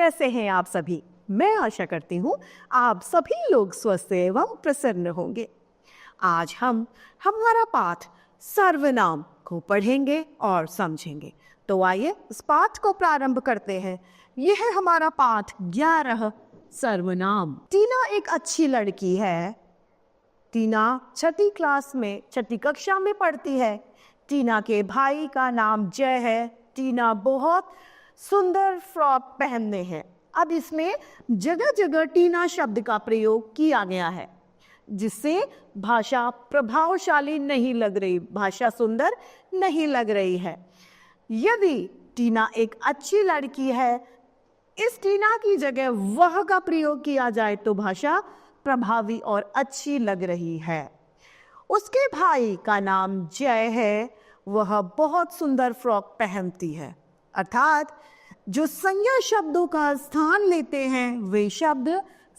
कैसे हैं आप सभी? मैं आशा करती हूँ आप सभी लोग स्वस्थ एवं प्रसन्न होंगे। आज हम हमारा पाठ सर्वनाम को पढ़ेंगे और समझेंगे। तो आइए इस पाठ को प्रारंभ करते हैं। यह है हमारा पाठ 11 सर्वनाम। टीना एक अच्छी लड़की है। टीना छठी कक्षा में पढ़ती है। टीना के भाई का नाम जय है। टीना बहुत सुंदर फ्रॉक पहनते हैं। अब इसमें जगह जगह टीना शब्द का प्रयोग किया गया है, जिससे भाषा प्रभावशाली नहीं लग रही, भाषा सुंदर नहीं लग रही है। यदि टीना एक अच्छी लड़की है, इस टीना की जगह वह का प्रयोग किया जाए तो भाषा प्रभावी और अच्छी लग रही है। उसके भाई का नाम जय है, वह बहुत सुंदर फ्रॉक पहनती है। अर्थात जो संज्ञा शब्दों का स्थान लेते हैं वे शब्द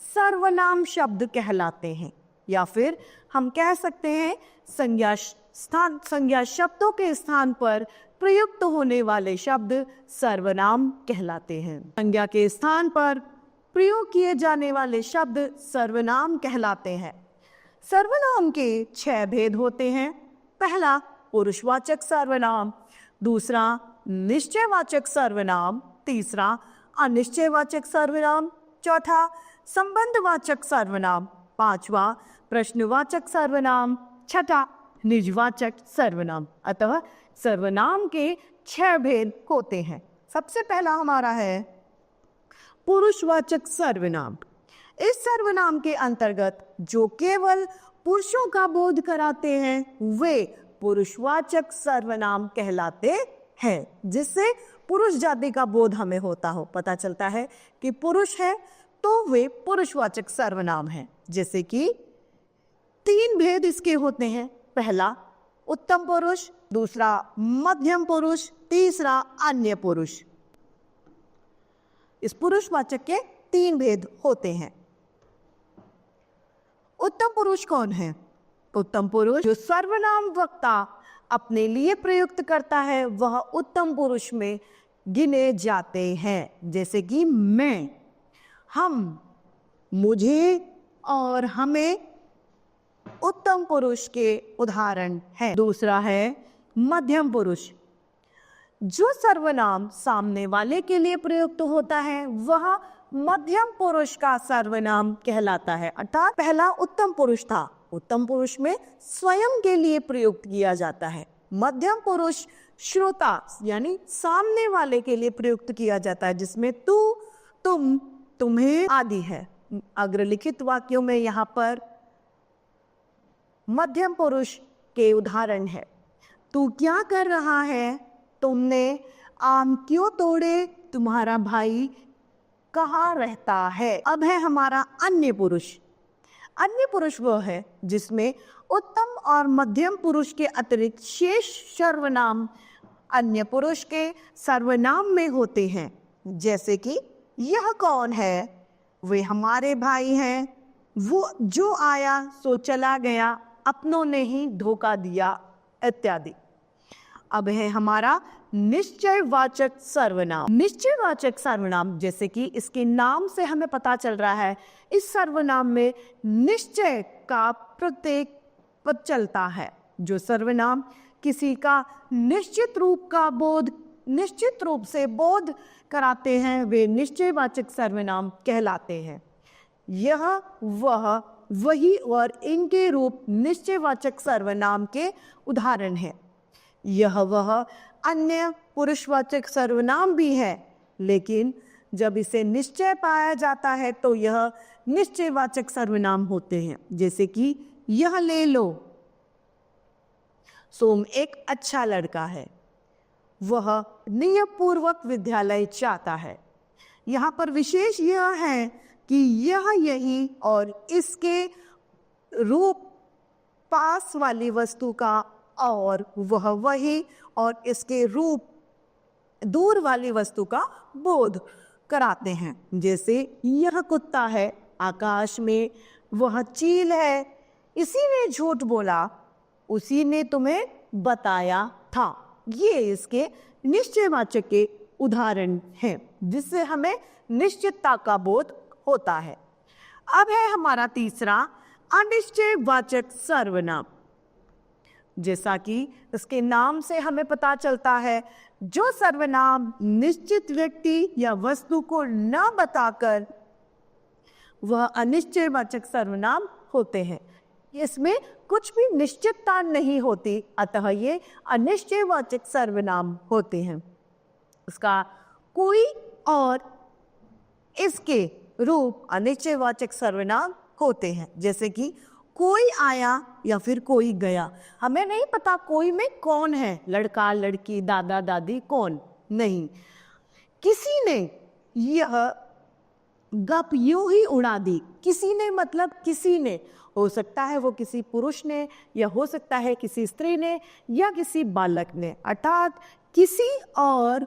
सर्वनाम शब्द कहलाते हैं, या फिर हम कह सकते हैं संज्ञा शब्दों के स्थान पर प्रयुक्त होने वाले शब्द सर्वनाम कहलाते हैं। संज्ञा के स्थान पर प्रयोग किए जाने वाले शब्द सर्वनाम कहलाते हैं। सर्वनाम के 6 भेद होते हैं। पहला पुरुषवाचक सर्वनाम, दूसरा निश्चयवाचक सर्वनाम, तीसरा अनिश्चयवाचक सर्वनाम, चौथा संबंधवाचक सर्वनाम, पांचवा प्रश्नवाचक सर्वनाम, छठा निजवाचक सर्वनाम। अतः सर्वनाम के 6 भेद होते हैं। सबसे पहला हमारा है पुरुषवाचक सर्वनाम। इस सर्वनाम के अंतर्गत जो केवल पुरुषों का बोध कराते हैं वे पुरुषवाचक सर्वनाम कहलाते हैं, जिससे पुरुष जाति का बोध हमें होता हो, पता चलता है कि पुरुष है तो वे पुरुषवाचक सर्वनाम हैं। जैसे कि 3 भेद इसके होते हैं। पहला उत्तम पुरुष, दूसरा मध्यम पुरुष, तीसरा अन्य पुरुष। इस पुरुषवाचक के 3 भेद होते हैं। उत्तम पुरुष कौन है? उत्तम पुरुष जो सर्वनाम वक्ता अपने लिए प्रयुक्त करता है वह उत्तम पुरुष में गिने जाते हैं। जैसे कि मैं, हम, मुझे और हमें उत्तम पुरुष के उदाहरण है। दूसरा है मध्यम पुरुष। जो सर्वनाम सामने वाले के लिए प्रयुक्त होता है वह मध्यम पुरुष का सर्वनाम कहलाता है। अर्थात पहला उत्तम पुरुष था, उत्तम पुरुष में स्वयं के लिए प्रयुक्त किया जाता है। मध्यम पुरुष श्रोता यानी सामने वाले के लिए प्रयुक्त किया जाता है, जिसमें तू, तुम, तुम्हें आदि है। अग्रलिखित वाक्यों में यहाँ पर मध्यम पुरुष के उदाहरण है। तू क्या कर रहा है? तुमने आम क्यों तोड़े? तुम्हारा भाई कहाँ रहता है? अब है हमारा अन्य पुरुष। अन्य पुरुष वह है जिसमें उत्तम और मध्यम पुरुष के अतिरिक्त शेष सर्वनाम अन्य पुरुष के सर्वनाम में होते हैं। जैसे कि यह कौन है? वे हमारे भाई हैं। वो जो आया सो चला गया, अपनों ने ही धोखा दिया, इत्यादि। अब है हमारा निश्चयवाचक सर्वनाम। निश्चयवाचक सर्वनाम, जैसे कि इसके नाम से हमें पता चल रहा है, इस सर्वनाम में निश्चय का प्रत्येक पद चलता है। जो सर्वनाम किसी का निश्चित रूप से बोध कराते हैं वे निश्चयवाचक सर्वनाम कहलाते हैं। यह, वह, वही और इनके रूप निश्चयवाचक सर्वनाम के उदाहरण हैं। यह, वह अन्य पुरुषवाचक सर्वनाम भी है, लेकिन जब इसे निश्चय पाया जाता है तो यह निश्चयवाचक सर्वनाम होते हैं। जैसे कि यह ले लो, सोम एक अच्छा लड़का है, वह नियमपूर्वक विद्यालय जाता है। यहाँ पर विशेष यह है कि यह, यही और इसके रूप पास वाली वस्तु का और वह, वही और इसके रूप दूर वाली वस्तु का बोध कराते हैं। जैसे यह कुत्ता है आकाश में, वह चील है, इसी ने झूठ बोला, उसी ने तुम्हें बताया था। ये इसके निश्चयवाचक के उदाहरण हैं, जिससे हमें निश्चितता का बोध होता है। अब है हमारा तीसरा अनिश्चयवाचक सर्वनाम। जैसा कि इसके नाम से हमें पता चलता है, जो सर्वनाम निश्चित व्यक्ति या वस्तु को न बताकर वह अनिश्चयवाचक सर्वनाम होते हैं। इसमें कुछ भी निश्चितता नहीं होती, अतः ये अनिश्चयवाचक सर्वनाम होते हैं। उसका कोई और इसके रूप अनिश्चयवाचक सर्वनाम होते हैं। जैसे कि कोई आया या फिर कोई गया। हमें नहीं पता कोई में कौन है, लड़का लड़की दादा दादी, कौन नहीं। किसी ने यह गप यूं ही उड़ा दी। किसी ने मतलब किसी ने, हो सकता है वो किसी पुरुष ने, या हो सकता है किसी स्त्री ने, या किसी बालक ने। अर्थात किसी और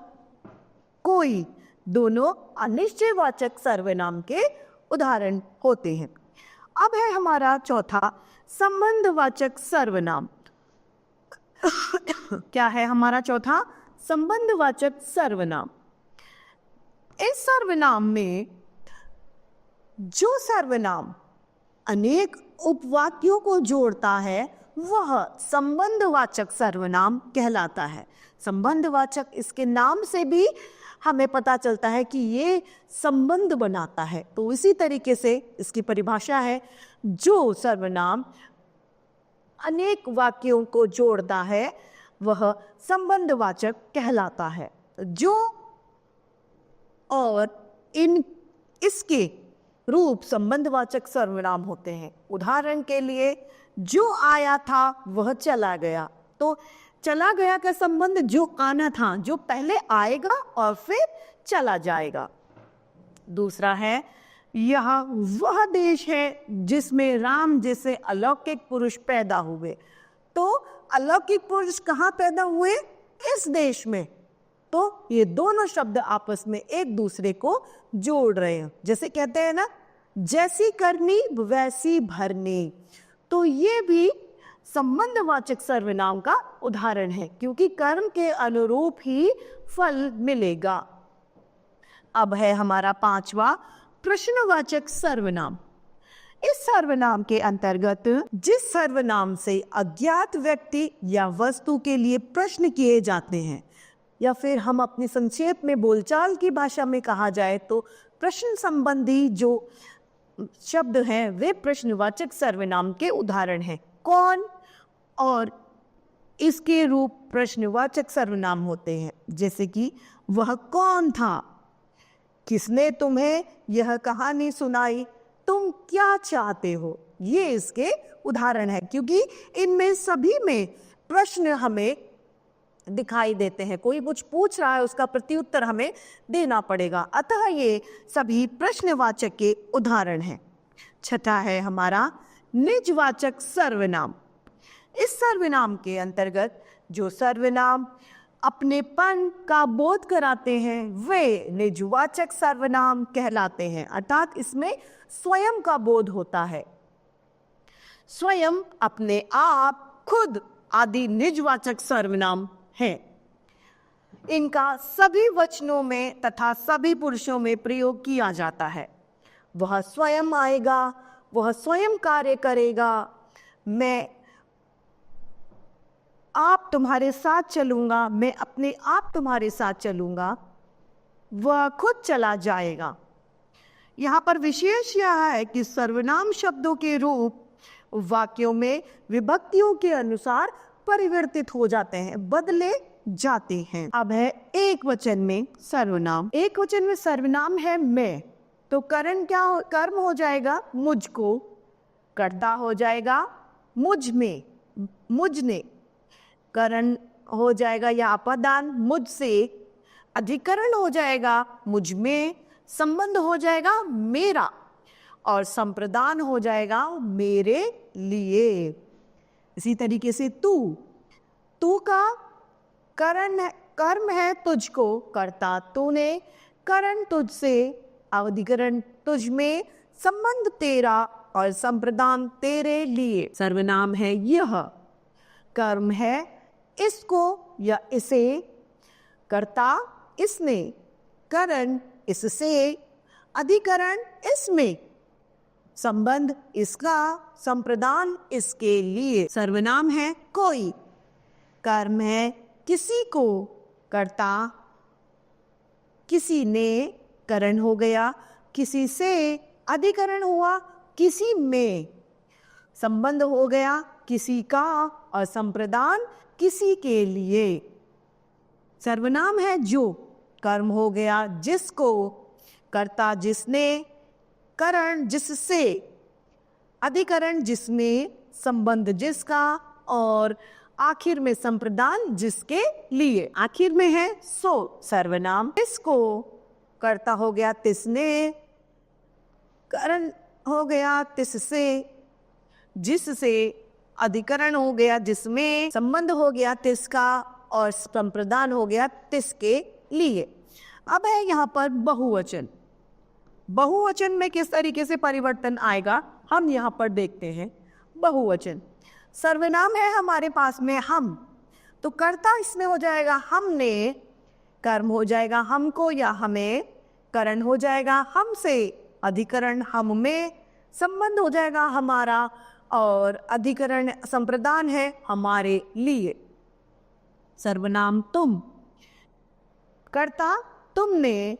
कोई दोनों अनिश्चयवाचक सर्वनाम के उदाहरण होते हैं। अब है हमारा चौथा संबंधवाचक सर्वनाम। क्या है हमारा चौथा? संबंधवाचक सर्वनाम। इस सर्वनाम में जो सर्वनाम अनेक उपवाक्यों को जोड़ता है वह संबंधवाचक सर्वनाम कहलाता है। संबंधवाचक, इसके नाम से भी हमें पता चलता है कि ये संबंध बनाता है। तो इसी तरीके से इसकी परिभाषा है, जो सर्वनाम अनेक वाक्यों को जोड़ता है वह संबंधवाचक कहलाता है। जो और इसके रूप संबंधवाचक सर्वनाम होते हैं। उदाहरण के लिए, जो आया था वह चला गया। तो चला गया का संबंध जो आना था, जो पहले आएगा और फिर चला जाएगा। दूसरा है, यह वह देश है जिसमें राम जैसे अलौकिक पुरुष पैदा हुए। तो अलौकिक पुरुष कहाँ पैदा हुए? इस देश में। तो ये दोनों शब्द आपस में एक दूसरे को जोड़ रहे हैं। जैसे कहते हैं ना, जैसी करनी वैसी भरनी। तो ये भी संबंधवाचक सर्वनाम का उदाहरण है, क्योंकि कर्म के अनुरूप ही फल मिलेगा। अब है हमारा पांचवा प्रश्नवाचक सर्वनाम। इस सर्वनाम के अंतर्गत जिस सर्वनाम से अज्ञात व्यक्ति या वस्तु के लिए प्रश्न किए जाते हैं, या फिर हम अपनी संक्षेप में बोलचाल की भाषा में कहा जाए तो प्रश्न संबंधी जो शब्द हैं वे प्रश्नवाचक सर्वनाम के उदाहरण हैं। कौन और इसके रूप प्रश्नवाचक सर्वनाम होते हैं। जैसे कि वह कौन था, किसने तुम्हें यह कहानी सुनाई, तुम क्या चाहते हो। ये इसके उदाहरण है, क्योंकि इनमें सभी में प्रश्न हमें दिखाई देते हैं। कोई कुछ पूछ रहा है, उसका प्रत्युत्तर हमें देना पड़ेगा। अतः ये सभी प्रश्नवाचक के उदाहरण हैं। छठा है हमारा निजवाचक सर्वनाम। इस सर्वनाम के अंतर्गत जो सर्वनाम अपनेपन का बोध कराते हैं वे निजवाचक सर्वनाम कहलाते हैं। अर्थात इसमें स्वयं का बोध होता है। स्वयं, अपने आप, खुद आदि निजवाचक सर्वनाम है। इनका सभी वचनों में तथा सभी पुरुषों में प्रयोग किया जाता है। वह स्वयं आएगा, वह स्वयं कार्य करेगा, मैं आप तुम्हारे साथ चलूंगा, मैं अपने आप तुम्हारे साथ चलूंगा, वह खुद चला जाएगा। यहाँ पर विशेष यह है कि सर्वनाम शब्दों के रूप वाक्यों में विभक्तियों के अनुसार परिवर्तित हो जाते हैं, बदले जाते हैं। अब है एक वचन में सर्वनाम। एक वचन में सर्वनाम है मैं, तो कर्म हो जाएगा मुझको, कर्ता हो जाएगा मुझ में, मुझने, करण हो जाएगा या अपादान मुझसे, अधिकरण हो जाएगा मुझ में, संबंध हो जाएगा मेरा, और संप्रदान हो जाएगा मेरे लिए। इसी तरीके से तू का कर्म है तुझको, कर्ता तूने, करण तुझसे, अधिकरण तुझ में, संबंध तेरा और संप्रदान तेरे लिए। सर्वनाम है यह, कर्म है इसको या इसे, कर्ता इसने, करण इससे, अधिकरण इसमें, संबंध इसका, संप्रदान इसके लिए। सर्वनाम है कोई, कर्म है किसी को, कर्ता किसी ने, करण हो गया किसी से, अधिकरण हुआ किसी में, संबंध हो गया किसी का और संप्रदान किसी के लिए। सर्वनाम है जो, कर्म हो गया जिसको, कर्ता जिसने, करण जिससे, अधिकरण जिसमें, संबंध जिसका और आखिर में संप्रदान जिसके लिए। आखिर में है सो, सर्वनाम इसको, कर्ता हो गया तिसने, करण हो गया तिससे, जिससे, अधिकरण हो गया जिसमें, संबंध हो गया तिसका और संप्रदान हो गया तिसके लिए। अब है यहाँ पर बहुवचन। बहुवचन में किस तरीके से परिवर्तन आएगा हम यहाँ पर देखते हैं। बहुवचन, सर्वनाम है हमारे पास में हम, तो कर्ता इसमें हो जाएगा हमने, कर्म हो जाएगा हमको या हमें, करण हो जाएगा हमसे, अधिकरण हम में, संबंध हो जाएगा हमारा और अधिकरण संप्रदान है हमारे लिए। सर्वनाम तुम, कर्ता तुमने,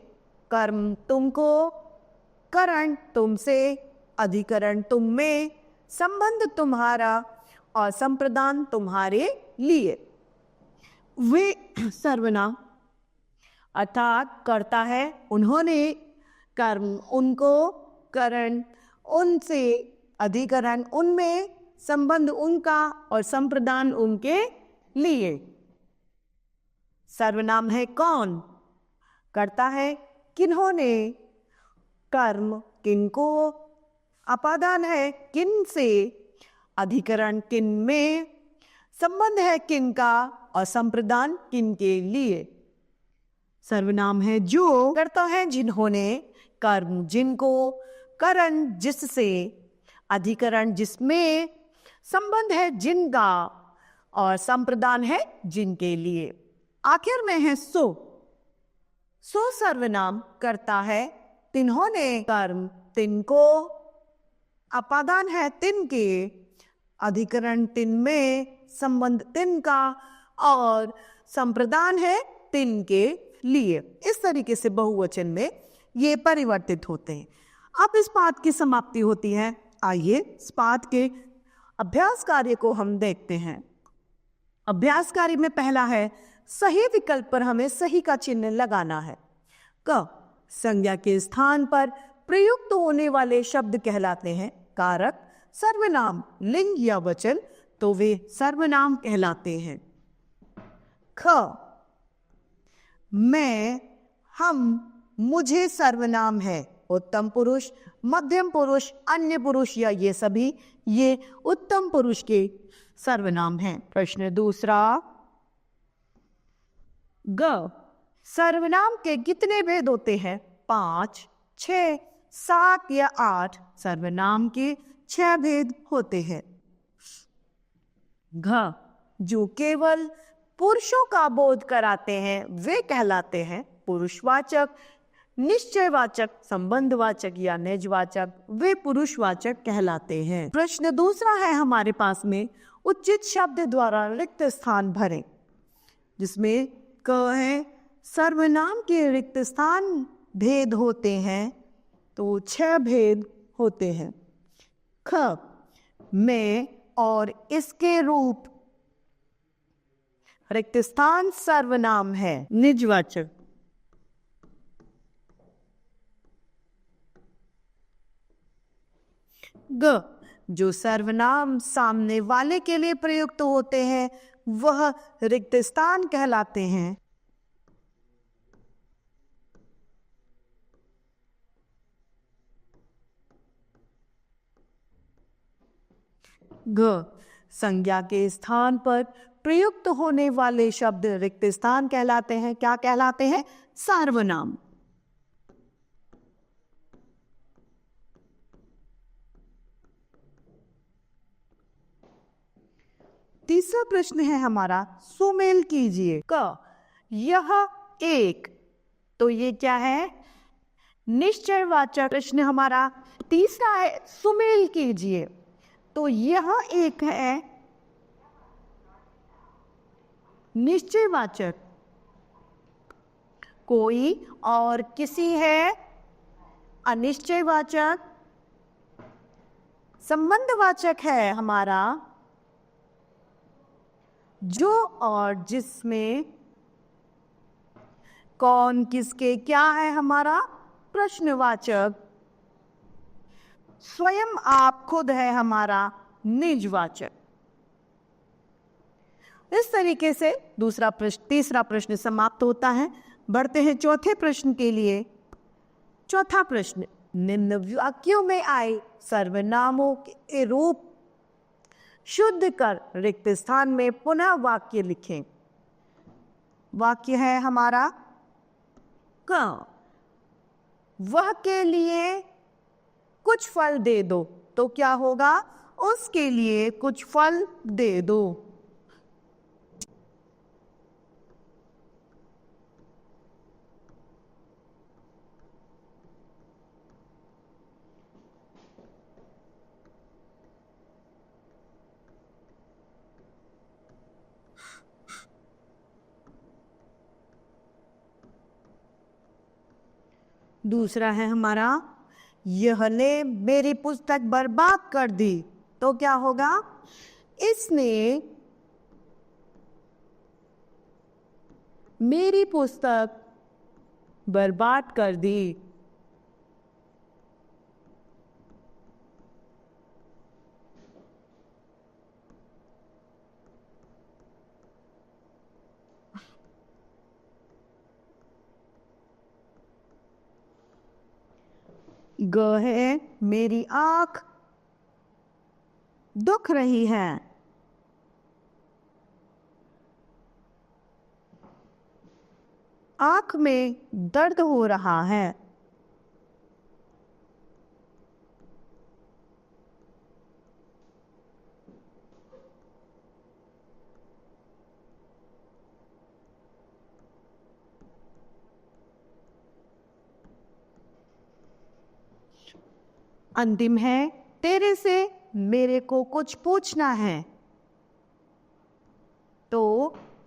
कर्म तुमको, करण तुमसे, अधिकरण तुम में, संबंध तुम्हारा और संप्रदान तुम्हारे लिए। वे सर्वनाम अर्थात कर्ता है उन्होंने, कर्म उनको, करण उनसे, अधिकरण उनमें, संबंध उनका और संप्रदान उनके लिए। सर्वनाम है कौन, कर्ता है किन्होंने, कर्म किनको, अपादान है किन से, अधिकरण किन में, संबंध है किन का और संप्रदान किन के लिए। सर्वनाम है जो, कर्ता है जिन्होंने, कर्म जिनको, करण जिससे, अधिकरण जिसमें, संबंध है जिनका और संप्रदान है जिनके लिए। आखिर में है सो, सो सर्वनाम करता है तिन्होंने, कर्म तिनको, अपादान है तिनके, अधिकरण तिनमें, संबंध तिनका और संप्रदान है तिनके लिए। इस तरीके से बहुवचन में ये परिवर्तित होते हैं। अब इस पाठ की समाप्ति होती है। आइए इस पाठ के अभ्यास कार्य को हम देखते हैं। अभ्यास कार्य में पहला है सही विकल्प पर हमें सही का चिन्ह लगाना है। क, संज्ञा के स्थान पर प्रयुक्त होने वाले शब्द कहलाते हैं कारक, सर्वनाम, लिंग या वचन तो वे सर्वनाम कहलाते हैं। ख, मैं, हम, मुझे सर्वनाम है उत्तम पुरुष, मध्यम पुरुष, अन्य पुरुष या ये सभी, ये उत्तम पुरुष के सर्वनाम हैं। प्रश्न दूसरा, ग, सर्वनाम के कितने भेद होते हैं? 5, 6, 7 या 8। सर्वनाम के 6 भेद होते हैं। घ, जो केवल पुरुषों का बोध कराते हैं वे कहलाते हैं पुरुषवाचक, निश्चयवाचक, संबंधवाचक या निजवाचक, वे पुरुषवाचक कहलाते हैं। प्रश्न दूसरा है हमारे पास में, उचित शब्द द्वारा रिक्त स्थान भरें, जिसमें क है सर्वनाम के रिक्त स्थान भेद होते हैं तो 6 भेद होते हैं। ख, में और इसके रूप, रिक्त स्थान सर्वनाम है निजवाचक। ग, जो सर्वनाम सामने वाले के लिए प्रयुक्त होते हैं वह रिक्त स्थान कहलाते हैं। घ, संज्ञा के स्थान पर प्रयुक्त होने वाले शब्द रिक्त स्थान कहलाते हैं। क्या कहलाते हैं? सर्वनाम। तीसरा प्रश्न है हमारा, सुमेल कीजिए। क, यह एक, तो ये क्या है? निश्चयवाचक प्रश्न हमारा तीसरा है, सुमेल कीजिए। तो यह एक है निश्चयवाचक, कोई और किसी है अनिश्चयवाचक, संबंधवाचक है हमारा जो और जिसमें, कौन किसके क्या है हमारा प्रश्नवाचक, स्वयं आप खुद है हमारा निजवाचक। इस तरीके से तीसरा प्रश्न समाप्त होता है। बढ़ते हैं चौथे प्रश्न के लिए। चौथा प्रश्न, निम्न वाक्यों में आए सर्वनामों के रूप शुद्ध कर रिक्त स्थान में पुनः वाक्य लिखें। वाक्य है हमारा क, वह के लिए कुछ फल दे दो। तो क्या होगा, उसके लिए कुछ फल दे दो। दूसरा है हमारा, यह ने मेरी पुस्तक बर्बाद कर दी। तो क्या होगा, इसने मेरी पुस्तक बर्बाद कर दी। ग है, मेरी आंख दुख रही है। आंख में दर्द हो रहा है। अंतिम है, तेरे से मेरे को कुछ पूछना है। तो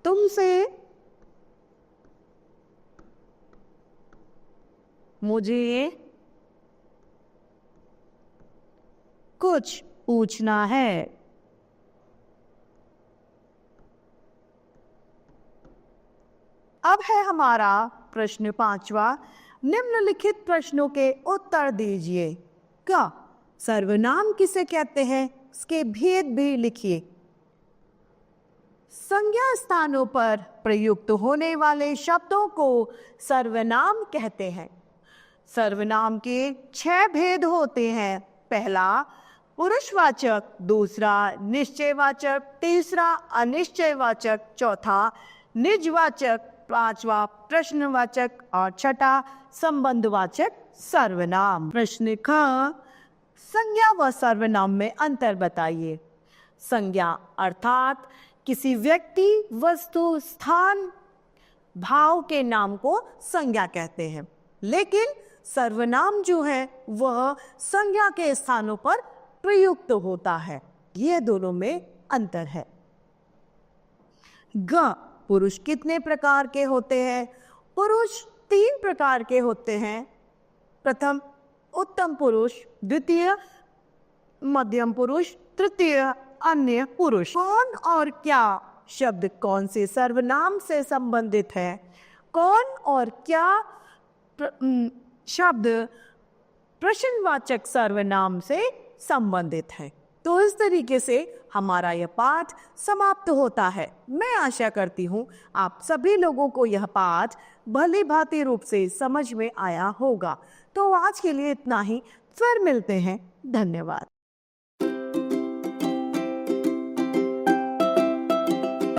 तुमसे मुझे कुछ पूछना है। अब है हमारा प्रश्न पांचवा, निम्नलिखित प्रश्नों के उत्तर दीजिए। क्या सर्वनाम किसे कहते हैं, इसके भेद भी लिखिए। संज्ञा स्थानों पर प्रयुक्त होने वाले शब्दों को सर्वनाम कहते हैं। सर्वनाम के 6 भेद होते हैं। पहला पुरुषवाचक, दूसरा निश्चयवाचक, तीसरा अनिश्चयवाचक, चौथा निजवाचक, पांचवा प्रश्नवाचक और छठा संबंधवाचक सर्वनाम। प्रश्न का संज्ञा व सर्वनाम में अंतर बताइए। संज्ञा अर्थात किसी व्यक्ति, वस्तु, स्थान, भाव के नाम को संज्ञा कहते हैं, लेकिन सर्वनाम जो है वह संज्ञा के स्थानों पर प्रयुक्त होता है। ये दोनों में अंतर है। ग, पुरुष कितने प्रकार के होते हैं? पुरुष 3 प्रकार के होते हैं। प्रथम उत्तम पुरुष, द्वितीय मध्यम पुरुष, तृतीय अन्य पुरुष। कौन और क्या शब्द कौन से सर्वनाम से संबंधित है? कौन और क्या शब्द प्रश्नवाचक सर्वनाम से संबंधित है। तो इस तरीके से हमारा यह पाठ समाप्त होता है। मैं आशा करती हूँ आप सभी लोगों को यह पाठ भली भांति रूप से समझ में आया होगा। तो आज के लिए इतना ही, फिर मिलते हैं। धन्यवाद।